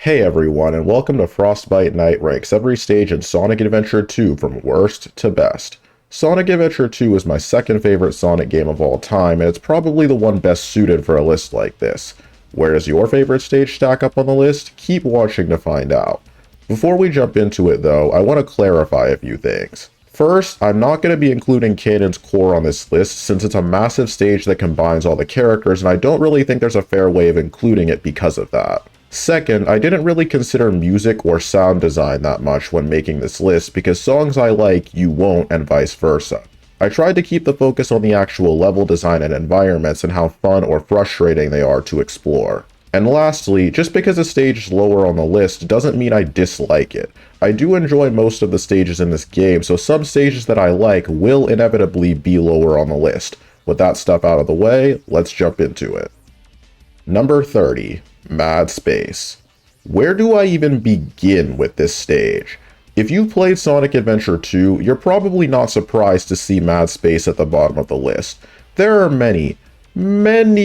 Hey everyone, and welcome to Frostbite Night Ranks every stage in Sonic Adventure 2 from worst to best. Sonic Adventure 2 is my second favorite Sonic game of all time, and it's probably the one best suited for a list like this. Where does your favorite stage stack up on the list? Keep watching to find out. Before we jump into it though, I want to clarify a few things. First, I'm not going to be including Canon's Core on this list since it's a massive stage that combines all the characters, and I don't really think there's a fair way of including it because of that. Second, I didn't really consider music or sound design that much when making this list because songs I like, you won't, and vice versa. I tried to keep the focus on the actual level design and environments and how fun or frustrating they are to explore. And lastly, just because a stage is lower on the list doesn't mean I dislike it. I do enjoy most of the stages in this game, so some stages that I like will inevitably be lower on the list. With that stuff out of the way, let's jump into it. Number 30. Mad Space. Where do I even begin with this stage? If you've played Sonic Adventure 2, you're probably not surprised to see Mad Space at the bottom of the list. There are many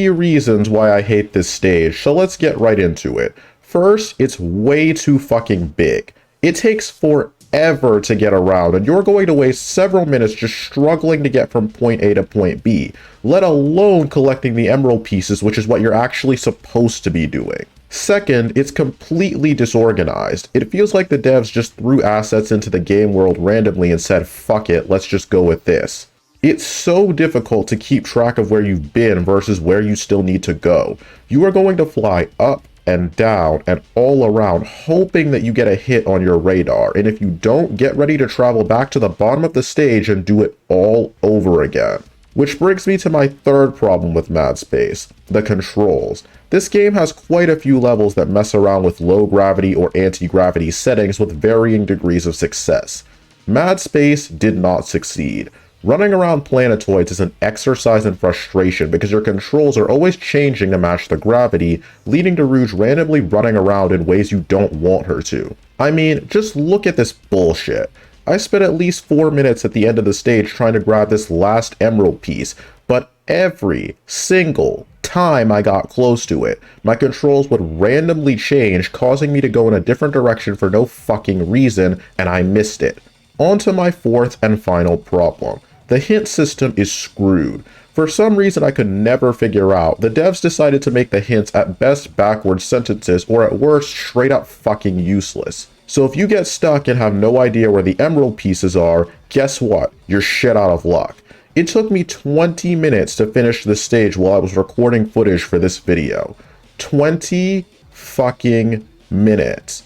reasons why I hate this stage, so let's get right into it. First, it's way too fucking big. It takes forever to get around, and you're going to waste several minutes just struggling to get from point A to point B, let alone collecting the emerald pieces, which is what you're actually supposed to be doing. Second, it's completely disorganized. It feels like the devs just threw assets into the game world randomly and said, fuck it, let's just go with this. It's so difficult to keep track of where you've been versus where you still need to go. You are going to fly up and down and all around, hoping that you get a hit on your radar, and if you don't, get ready to travel back to the bottom of the stage and do it all over again. Which brings me to my third problem with Mad Space, the controls. This game has quite a few levels that mess around with low gravity or anti-gravity settings with varying degrees of success. Mad Space did not succeed. Running around planetoids is an exercise in frustration because your controls are always changing to match the gravity, leading to Rouge randomly running around in ways you don't want her to. I mean, just look at this bullshit. I spent at least 4 minutes at the end of the stage trying to grab this last emerald piece, but every single time I got close to it, my controls would randomly change, causing me to go in a different direction for no fucking reason, and I missed it. On to my fourth and final problem. The hint system is screwed. For some reason I could never figure out, the devs decided to make the hints at best backwards sentences or at worst straight up fucking useless. So if you get stuck and have no idea where the emerald pieces are, guess what? You're shit out of luck. It took me 20 minutes to finish this stage while I was recording footage for this video. 20 fucking minutes.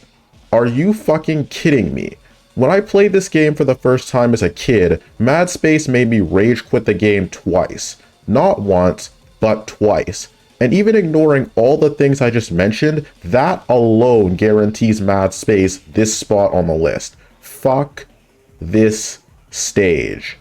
Are you fucking kidding me? When I played this game for the first time as a kid, Mad Space made me rage quit the game twice. Not once, but twice. And even ignoring all the things I just mentioned, that alone guarantees Mad Space this spot on the list. Fuck this stage.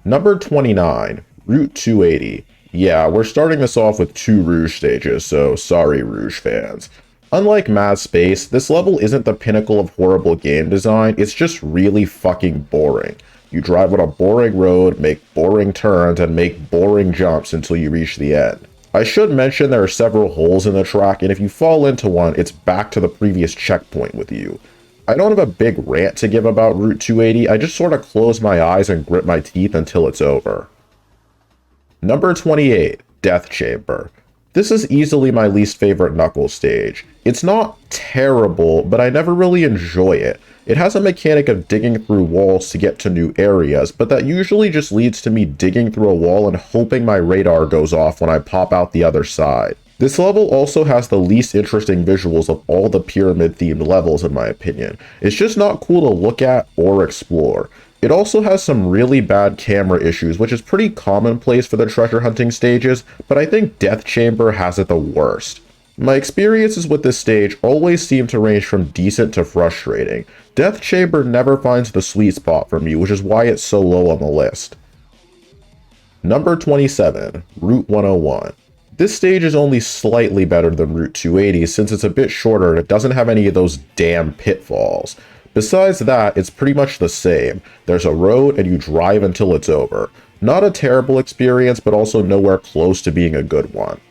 Number 29, Route 280. Yeah, we're starting this off with 2 Rouge stages, so sorry Rouge fans. Unlike Mad Space, this level isn't the pinnacle of horrible game design, it's just really fucking boring. You drive on a boring road, make boring turns, and make boring jumps until you reach the end. I should mention there are several holes in the track, and if you fall into one, it's back to the previous checkpoint with you. I don't have a big rant to give about Route 280, I just sort of close my eyes and grit my teeth until it's over. Number 28, Death Chamber. This is easily my least favorite Knuckles stage. It's not terrible, but I never really enjoy it. It has a mechanic of digging through walls to get to new areas, but that usually just leads to me digging through a wall and hoping my radar goes off when I pop out the other side. This level also has the least interesting visuals of all the pyramid-themed levels in my opinion. It's just not cool to look at or explore. It also has some really bad camera issues, which is pretty commonplace for the treasure hunting stages, but I think Death Chamber has it the worst. My experiences with this stage always seem to range from decent to frustrating. Death Chamber never finds the sweet spot for me, which is why it's so low on the list. Number 27, Route 101. This stage is only slightly better than Route 280 since it's a bit shorter and it doesn't have any of those damn pitfalls. Besides that, it's pretty much the same. There's a road and you drive until it's over. Not a terrible experience, but also nowhere close to being a good one.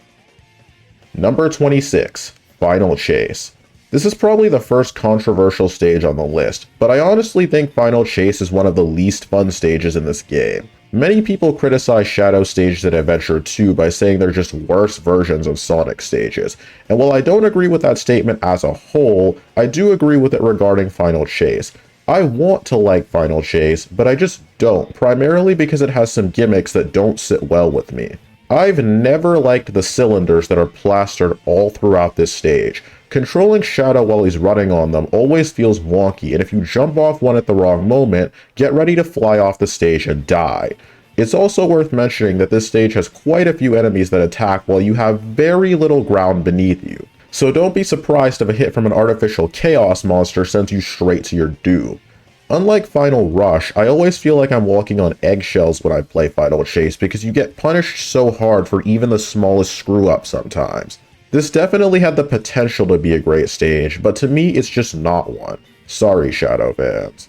Number 26, Final Chase. This is probably the first controversial stage on the list, but I honestly think Final Chase is one of the least fun stages in this game. Many people criticize Shadow stages in Adventure 2 by saying they're just worse versions of Sonic stages, and while I don't agree with that statement as a whole, I do agree with it regarding Final Chase. I want to like Final Chase, but I just don't, primarily because it has some gimmicks that don't sit well with me. I've never liked the cylinders that are plastered all throughout this stage. Controlling Shadow while he's running on them always feels wonky, and if you jump off one at the wrong moment, get ready to fly off the stage and die. It's also worth mentioning that this stage has quite a few enemies that attack while you have very little ground beneath you. So don't be surprised if a hit from an artificial chaos monster sends you straight to your doom. Unlike Final Rush, I always feel like I'm walking on eggshells when I play Final Chase because you get punished so hard for even the smallest screw-up sometimes. This definitely had the potential to be a great stage, but to me it's just not one. Sorry, Shadow fans.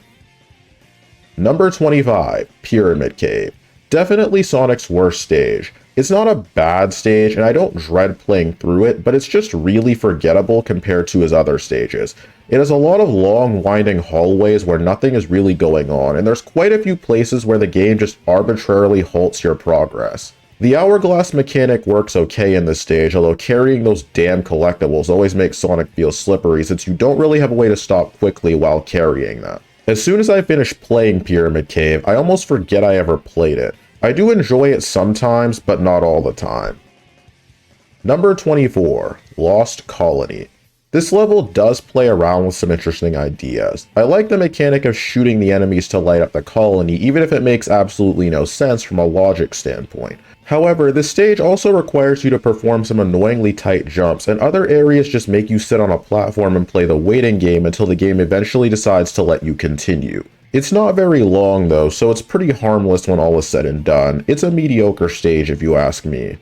Number 25, Pyramid Cave. Definitely Sonic's worst stage. It's not a bad stage, and I don't dread playing through it, but it's just really forgettable compared to his other stages. It has a lot of long, winding hallways where nothing is really going on, and there's quite a few places where the game just arbitrarily halts your progress. The hourglass mechanic works okay in this stage, although carrying those damn collectibles always makes Sonic feel slippery since you don't really have a way to stop quickly while carrying them. As soon as I finish playing Pyramid Cave, I almost forget I ever played it. I do enjoy it sometimes, but not all the time. Number 24, Lost Colony. This level does play around with some interesting ideas. I like the mechanic of shooting the enemies to light up the colony, even if it makes absolutely no sense from a logic standpoint. However, this stage also requires you to perform some annoyingly tight jumps, and other areas just make you sit on a platform and play the waiting game until the game eventually decides to let you continue. It's not very long though, so it's pretty harmless when all is said and done. It's a mediocre stage if you ask me.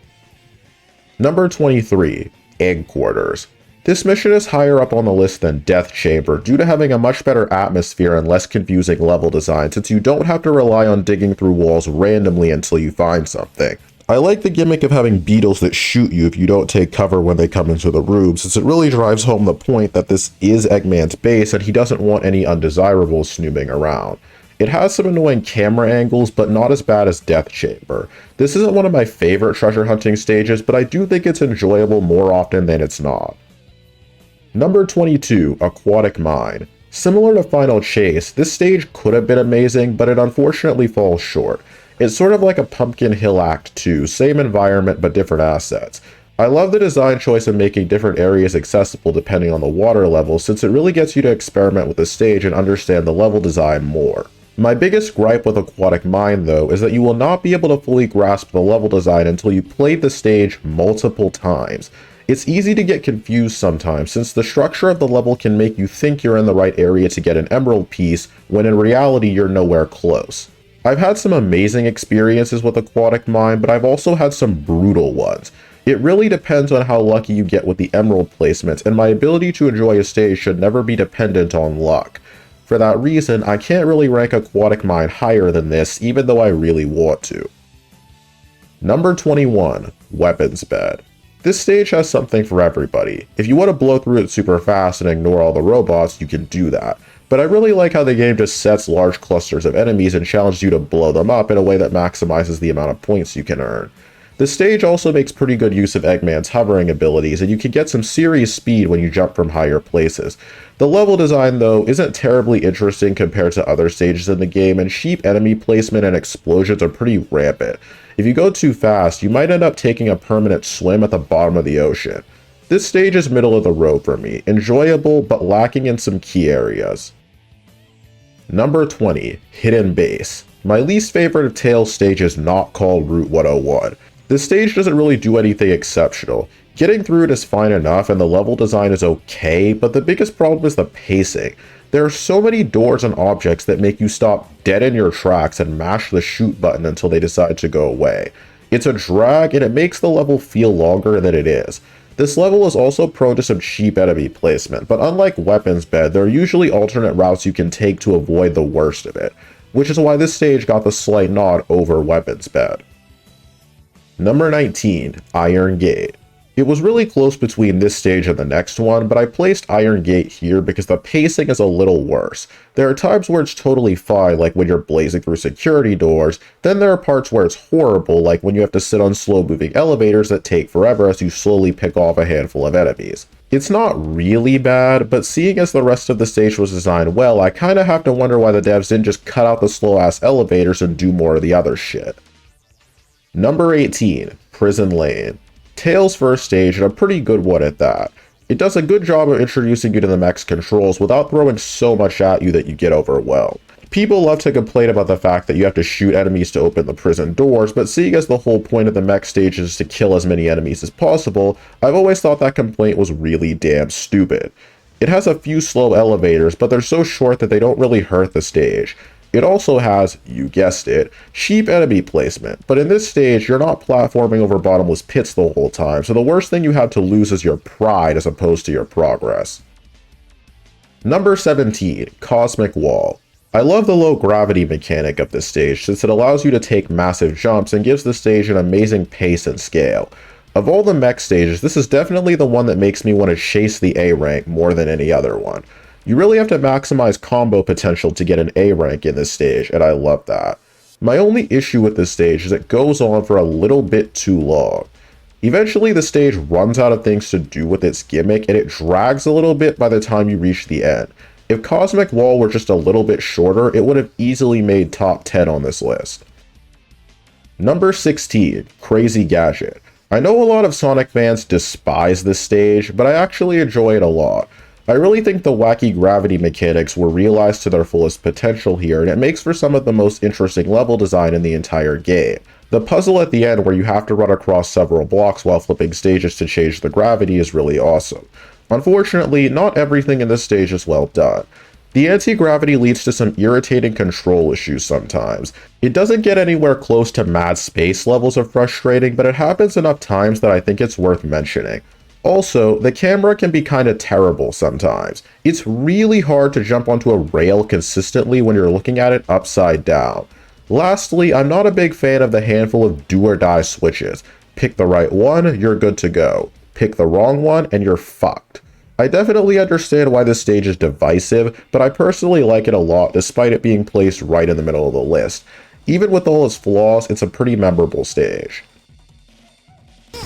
Number 23, Egg Quarters. This mission is higher up on the list than Death Chamber due to having a much better atmosphere and less confusing level design since you don't have to rely on digging through walls randomly until you find something. I like the gimmick of having beetles that shoot you if you don't take cover when they come into the room, since it really drives home the point that this is Eggman's base and he doesn't want any undesirables snooping around. It has some annoying camera angles, but not as bad as Death Chamber. This isn't one of my favorite treasure hunting stages, but I do think it's enjoyable more often than it's not. Number 22, Aquatic Mine. Similar to Final Chase, this stage could have been amazing, but it unfortunately falls short. It's sort of like a Pumpkin Hill Act 2, same environment but different assets. I love the design choice of making different areas accessible depending on the water level, since it really gets you to experiment with the stage and understand the level design more. My biggest gripe with Aquatic Mine though is that you will not be able to fully grasp the level design until you played the stage multiple times. It's easy to get confused sometimes since the structure of the level can make you think you're in the right area to get an emerald piece when in reality you're nowhere close. I've had some amazing experiences with Aquatic Mine, but I've also had some brutal ones. It really depends on how lucky you get with the emerald placements, and my ability to enjoy a stage should never be dependent on luck. For that reason, I can't really rank Aquatic Mine higher than this, even though I really want to. Number 21, Weapons Bed. This stage has something for everybody. If you want to blow through it super fast and ignore all the robots, you can do that. But I really like how the game just sets large clusters of enemies and challenges you to blow them up in a way that maximizes the amount of points you can earn. The stage also makes pretty good use of Eggman's hovering abilities, and you can get some serious speed when you jump from higher places. The level design, though, isn't terribly interesting compared to other stages in the game, and cheap enemy placement and explosions are pretty rampant. If you go too fast, you might end up taking a permanent swim at the bottom of the ocean. This stage is middle of the road for me, enjoyable but lacking in some key areas. Number 20, Hidden Base. My least favorite of Tails stage is not called Route 101. This stage doesn't really do anything exceptional. Getting through it is fine enough and the level design is okay, but the biggest problem is the pacing. There are so many doors and objects that make you stop dead in your tracks and mash the shoot button until they decide to go away. It's a drag and it makes the level feel longer than it is. This level is also prone to some cheap enemy placement, but unlike Weapons Bed, there are usually alternate routes you can take to avoid the worst of it, which is why this stage got the slight nod over Weapons Bed. Number 19, Iron Gate. It was really close between this stage and the next one, but I placed Iron Gate here because the pacing is a little worse. There are times where it's totally fine, like when you're blazing through security doors, then there are parts where it's horrible, like when you have to sit on slow-moving elevators that take forever as you slowly pick off a handful of enemies. It's not really bad, but seeing as the rest of the stage was designed well, I kinda have to wonder why the devs didn't just cut out the slow-ass elevators and do more of the other shit. Number 18, Prison Lane. Tails' first stage, and a pretty good one at that. It does a good job of introducing you to the mech's controls without throwing so much at you that you get overwhelmed. People love to complain about the fact that you have to shoot enemies to open the prison doors, but seeing as the whole point of the mech stage is to kill as many enemies as possible, I've always thought that complaint was really damn stupid. It has a few slow elevators, but they're so short that they don't really hurt the stage. It also has, you guessed it, cheap enemy placement, but in this stage, you're not platforming over bottomless pits the whole time, so the worst thing you have to lose is your pride as opposed to your progress. Number 17, Cosmic Wall. I love the low gravity mechanic of this stage since it allows you to take massive jumps and gives the stage an amazing pace and scale. Of all the mech stages, this is definitely the one that makes me want to chase the A rank more than any other one. You really have to maximize combo potential to get an A rank in this stage, and I love that. My only issue with this stage is it goes on for a little bit too long. Eventually the stage runs out of things to do with its gimmick, and it drags a little bit by the time you reach the end. If Cosmic Wall were just a little bit shorter, it would have easily made top 10 on this list. Number 16, Crazy Gadget. I know a lot of Sonic fans despise this stage, but I actually enjoy it a lot. I really think the wacky gravity mechanics were realized to their fullest potential here, and it makes for some of the most interesting level design in the entire game. The puzzle at the end where you have to run across several blocks while flipping stages to change the gravity is really awesome. Unfortunately, not everything in this stage is well done. The anti-gravity leads to some irritating control issues sometimes. It doesn't get anywhere close to mad space levels of frustrating, but it happens enough times that I think it's worth mentioning. Also, the camera can be kinda terrible sometimes. It's really hard to jump onto a rail consistently when you're looking at it upside down. Lastly, I'm not a big fan of the handful of do or die switches. Pick the right one, you're good to go. Pick the wrong one, and you're fucked. I definitely understand why this stage is divisive, but I personally like it a lot despite it being placed right in the middle of the list. Even with all its flaws, it's a pretty memorable stage.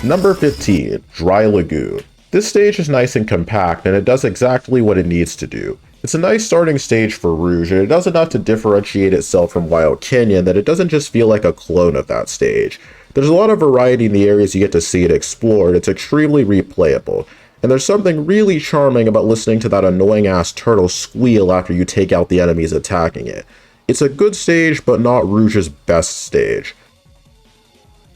Number 15, Dry Lagoon. This stage is nice and compact, and it does exactly what it needs to do. It's a nice starting stage for Rouge, and it does enough to differentiate itself from Wild Canyon that it doesn't just feel like a clone of that stage. There's a lot of variety in the areas you get to see it explored. It's extremely replayable, and there's something really charming about listening to that annoying-ass turtle squeal after you take out the enemies attacking it. It's a good stage, but not Rouge's best stage.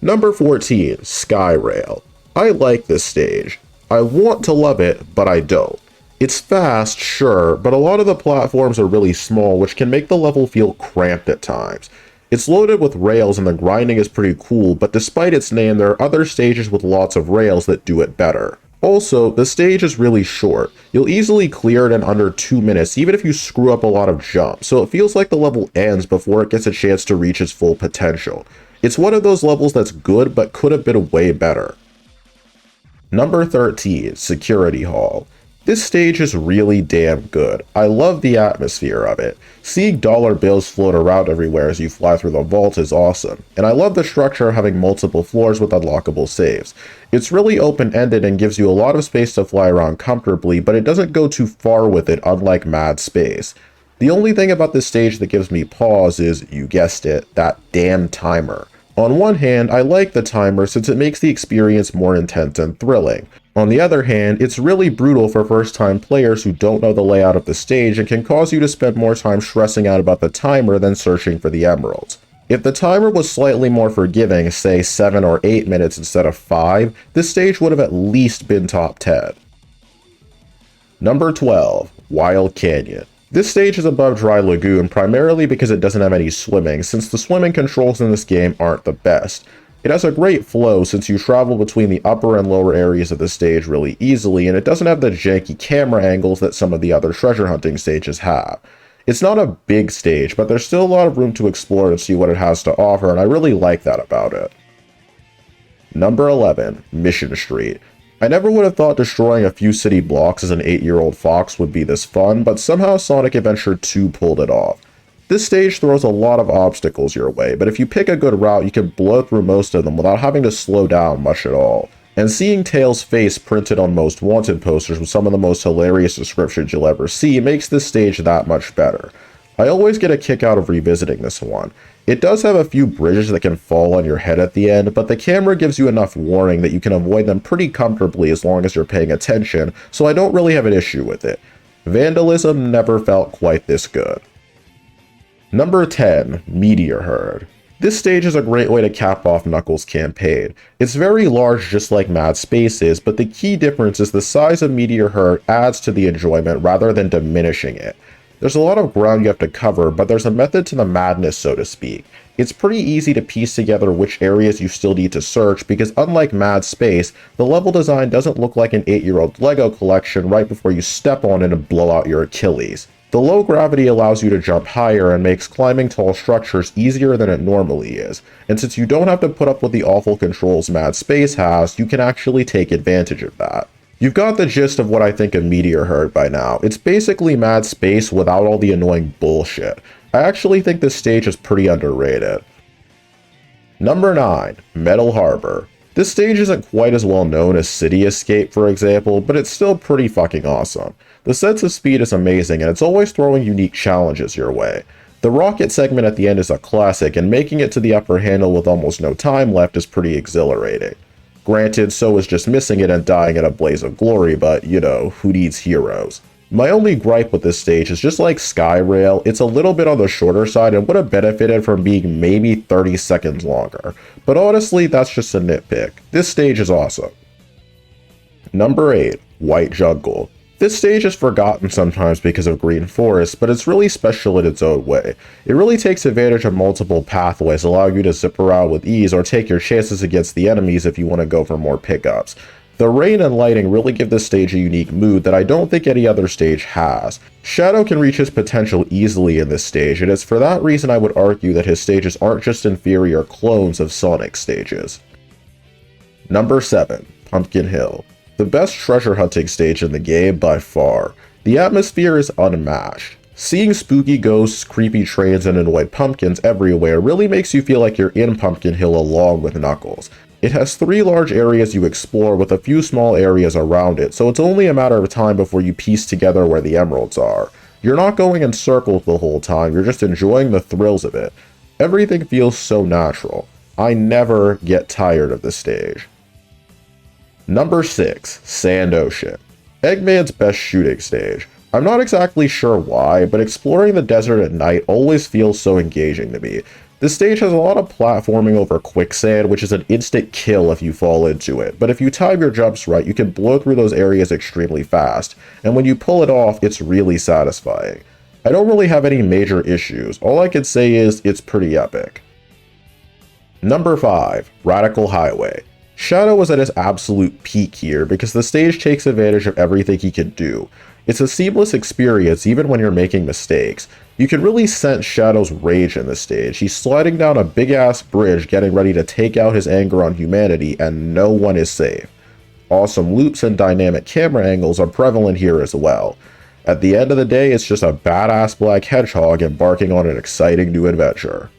Number 14, Skyrail. I like this stage. I want to love it, but I don't. It's fast, sure, but a lot of the platforms are really small, which can make the level feel cramped at times. It's loaded with rails and the grinding is pretty cool, but despite its name, there are other stages with lots of rails that do it better. Also, the stage is really short. You'll easily clear it in under 2 minutes, even if you screw up a lot of jumps, so it feels like the level ends before it gets a chance to reach its full potential. It's one of those levels that's good, but could have been way better. Number 13, Security Hall. This stage is really damn good. I love the atmosphere of it. Seeing dollar bills float around everywhere as you fly through the vault is awesome, and I love the structure of having multiple floors with unlockable saves. It's really open-ended and gives you a lot of space to fly around comfortably, but it doesn't go too far with it, unlike Mad Space. The only thing about this stage that gives me pause is, you guessed it, that damn timer. On one hand, I like the timer since it makes the experience more intense and thrilling. On the other hand, it's really brutal for first-time players who don't know the layout of the stage and can cause you to spend more time stressing out about the timer than searching for the emeralds. If the timer was slightly more forgiving, say 7 or 8 minutes instead of 5, this stage would have at least been top 10. Number 12, Wild Canyon. This stage is above Dry Lagoon primarily because it doesn't have any swimming, since the swimming controls in this game aren't the best. It has a great flow since you travel between the upper and lower areas of the stage really easily, and it doesn't have the janky camera angles that some of the other treasure hunting stages have. It's not a big stage, but there's still a lot of room to explore and see what it has to offer, and I really like that about it. Number 11, Mission Street. I never would have thought destroying a few city blocks as an 8-year-old fox would be this fun, but somehow Sonic Adventure 2 pulled it off. This stage throws a lot of obstacles your way, but if you pick a good route, you can blow through most of them without having to slow down much at all. And seeing Tails' face printed on most wanted posters with some of the most hilarious descriptions you'll ever see makes this stage that much better. I always get a kick out of revisiting this one. It does have a few bridges that can fall on your head at the end, but the camera gives you enough warning that you can avoid them pretty comfortably as long as you're paying attention, so I don't really have an issue with it. Vandalism never felt quite this good. Number 10, Meteor Herd. This stage is a great way to cap off Knuckles' campaign. It's very large just like Mad Space is, but the key difference is the size of Meteor Herd adds to the enjoyment rather than diminishing it. There's a lot of ground you have to cover, but there's a method to the madness, so to speak. It's pretty easy to piece together which areas you still need to search because unlike Mad Space, the level design doesn't look like an 8-year-old Lego collection right before you step on it and blow out your Achilles. The low gravity allows you to jump higher and makes climbing tall structures easier than it normally is, and since you don't have to put up with the awful controls Mad Space has, you can actually take advantage of that. You've got the gist of what I think of Meteor Herd by now. It's basically Mad Space without all the annoying bullshit. I actually think this stage is pretty underrated. Number 9, Metal Harbor. This stage isn't quite as well known as City Escape, for example, but it's still pretty fucking awesome. The sense of speed is amazing, and it's always throwing unique challenges your way. The rocket segment at the end is a classic, and making it to the upper handle with almost no time left is pretty exhilarating. Granted, so is just missing it and dying in a blaze of glory, but, you know, who needs heroes? My only gripe with this stage is just like Skyrail, it's a little bit on the shorter side and would have benefited from being maybe 30 seconds longer. But honestly, that's just a nitpick. This stage is awesome. Number 8, White Jungle. This stage is forgotten sometimes because of Green Forest, but it's really special in its own way. It really takes advantage of multiple pathways, allowing you to zip around with ease or take your chances against the enemies if you want to go for more pickups. The rain and lighting really give this stage a unique mood that I don't think any other stage has. Shadow can reach his potential easily in this stage, and it's for that reason I would argue that his stages aren't just inferior clones of Sonic stages. Number 7, Pumpkin Hill. The best treasure hunting stage in the game by far. The atmosphere is unmatched. Seeing spooky ghosts, creepy trains, and annoyed pumpkins everywhere really makes you feel like you're in Pumpkin Hill along with Knuckles. It has 3 large areas you explore with a few small areas around it, so it's only a matter of time before you piece together where the emeralds are. You're not going in circles the whole time, you're just enjoying the thrills of it. Everything feels so natural. I never get tired of this stage. Number 6, Sand Ocean. Eggman's best shooting stage. I'm not exactly sure why, but exploring the desert at night always feels so engaging to me. This stage has a lot of platforming over quicksand, which is an instant kill if you fall into it, but if you time your jumps right, you can blow through those areas extremely fast, and when you pull it off, it's really satisfying. I don't really have any major issues, all I can say is it's pretty epic. Number 5, Radical Highway. Shadow was at his absolute peak here because the stage takes advantage of everything he can do. It's a seamless experience even when you're making mistakes. You can really sense Shadow's rage in this stage. He's sliding down a big ass bridge getting ready to take out his anger on humanity and no one is safe. Awesome loops and dynamic camera angles are prevalent here as well. At the end of the day, it's just a badass black hedgehog embarking on an exciting new adventure.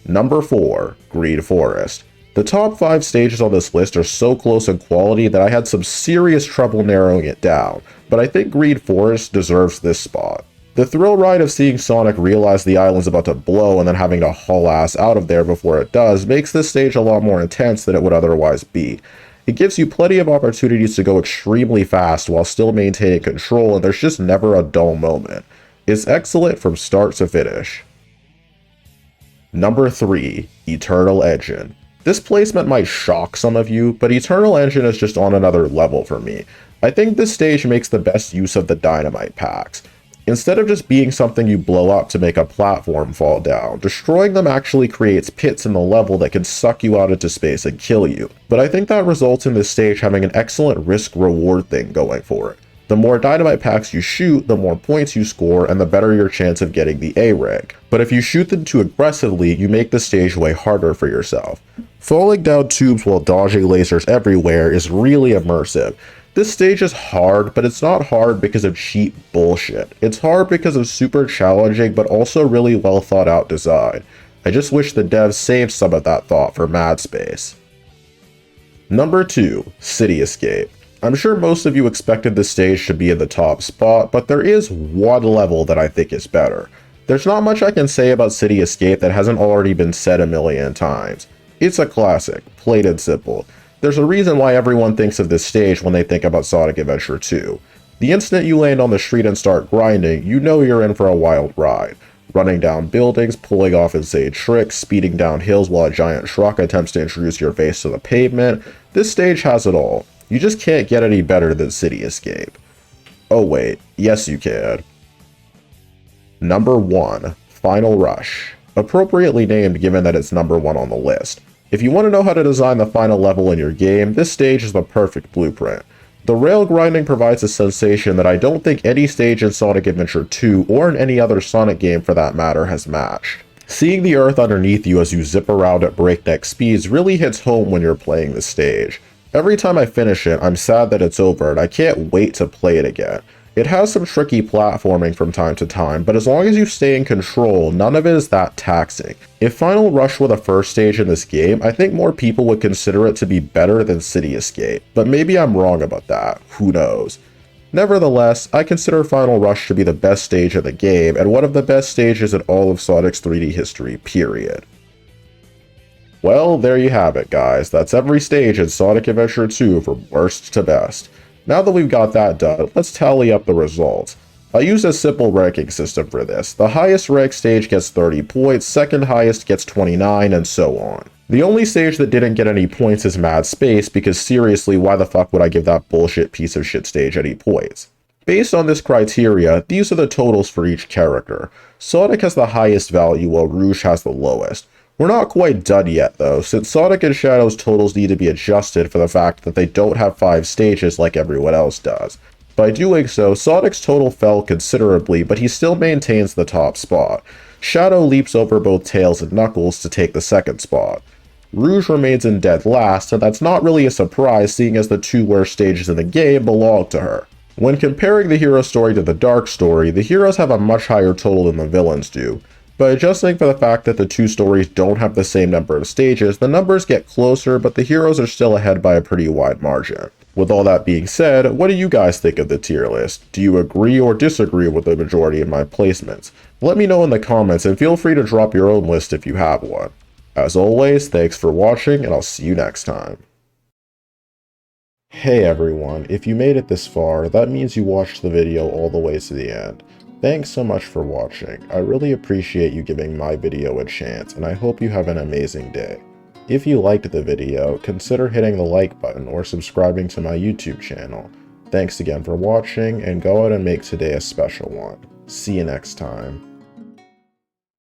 Number 4, Green Forest. The top 5 stages on this list are so close in quality that I had some serious trouble narrowing it down, but I think Green Forest deserves this spot. The thrill ride of seeing Sonic realize the island's about to blow and then having to haul ass out of there before it does makes this stage a lot more intense than it would otherwise be. It gives you plenty of opportunities to go extremely fast while still maintaining control, and there's just never a dull moment. It's excellent from start to finish. Number 3, Eternal Engine. This placement might shock some of you, but Eternal Engine is just on another level for me. I think this stage makes the best use of the dynamite packs. Instead of just being something you blow up to make a platform fall down, destroying them actually creates pits in the level that can suck you out into space and kill you. But I think that results in this stage having an excellent risk-reward thing going for it. The more dynamite packs you shoot, the more points you score, and the better your chance of getting the A rank. But if you shoot them too aggressively, you make the stage way harder for yourself. Falling down tubes while dodging lasers everywhere is really immersive. This stage is hard, but it's not hard because of cheap bullshit. It's hard because of super challenging but also really well thought out design. I just wish the devs saved some of that thought for Mad Space. Number 2, City Escape. I'm sure most of you expected this stage to be in the top spot, but there is one level that I think is better. There's not much I can say about City Escape that hasn't already been said a million times. It's a classic, plain and simple. There's a reason why everyone thinks of this stage when they think about Sonic Adventure 2. The instant you land on the street and start grinding, you know you're in for a wild ride. Running down buildings, pulling off insane tricks, speeding down hills while a giant truck attempts to introduce your face to the pavement, this stage has it all. You just can't get any better than City Escape. Oh wait, yes you can. Number 1, Final Rush. Appropriately named given that it's number 1 on the list. If you want to know how to design the final level in your game, this stage is the perfect blueprint. The rail grinding provides a sensation that I don't think any stage in Sonic Adventure 2, or in any other Sonic game for that matter, has matched. Seeing the earth underneath you as you zip around at breakneck speeds really hits home when you're playing the stage. Every time I finish it, I'm sad that it's over and I can't wait to play it again. It has some tricky platforming from time to time, but as long as you stay in control, none of it is that taxing. If Final Rush were the first stage in this game, I think more people would consider it to be better than City Escape, but maybe I'm wrong about that, who knows. Nevertheless, I consider Final Rush to be the best stage in the game, and one of the best stages in all of Sonic's 3D history, period. Well, there you have it, guys. That's every stage in Sonic Adventure 2 from worst to best. Now that we've got that done, let's tally up the results. I used a simple ranking system for this. The highest ranked stage gets 30 points, second highest gets 29, and so on. The only stage that didn't get any points is Mad Space, because seriously, why the fuck would I give that bullshit piece of shit stage any points? Based on this criteria, these are the totals for each character. Sonic has the highest value while Rouge has the lowest. We're not quite done yet though, since Sonic and Shadow's totals need to be adjusted for the fact that they don't have 5 stages like everyone else does. By doing so, Sonic's total fell considerably, but he still maintains the top spot. Shadow leaps over both Tails and Knuckles to take the second spot. Rouge remains in dead last, and that's not really a surprise seeing as the 2 worst stages in the game belong to her. When comparing the hero story to the dark story, the heroes have a much higher total than the villains do. By adjusting for the fact that the 2 stories don't have the same number of stages, the numbers get closer, but the heroes are still ahead by a pretty wide margin. With all that being said, what do you guys think of the tier list? Do you agree or disagree with the majority of my placements? Let me know in the comments and feel free to drop your own list if you have one. As always, thanks for watching and I'll see you next time. Hey everyone, if you made it this far, that means you watched the video all the way to the end. Thanks so much for watching. I really appreciate you giving my video a chance, and I hope you have an amazing day. If you liked the video, consider hitting the like button or subscribing to my YouTube channel. Thanks again for watching, and go out and make today a special one. See you next time.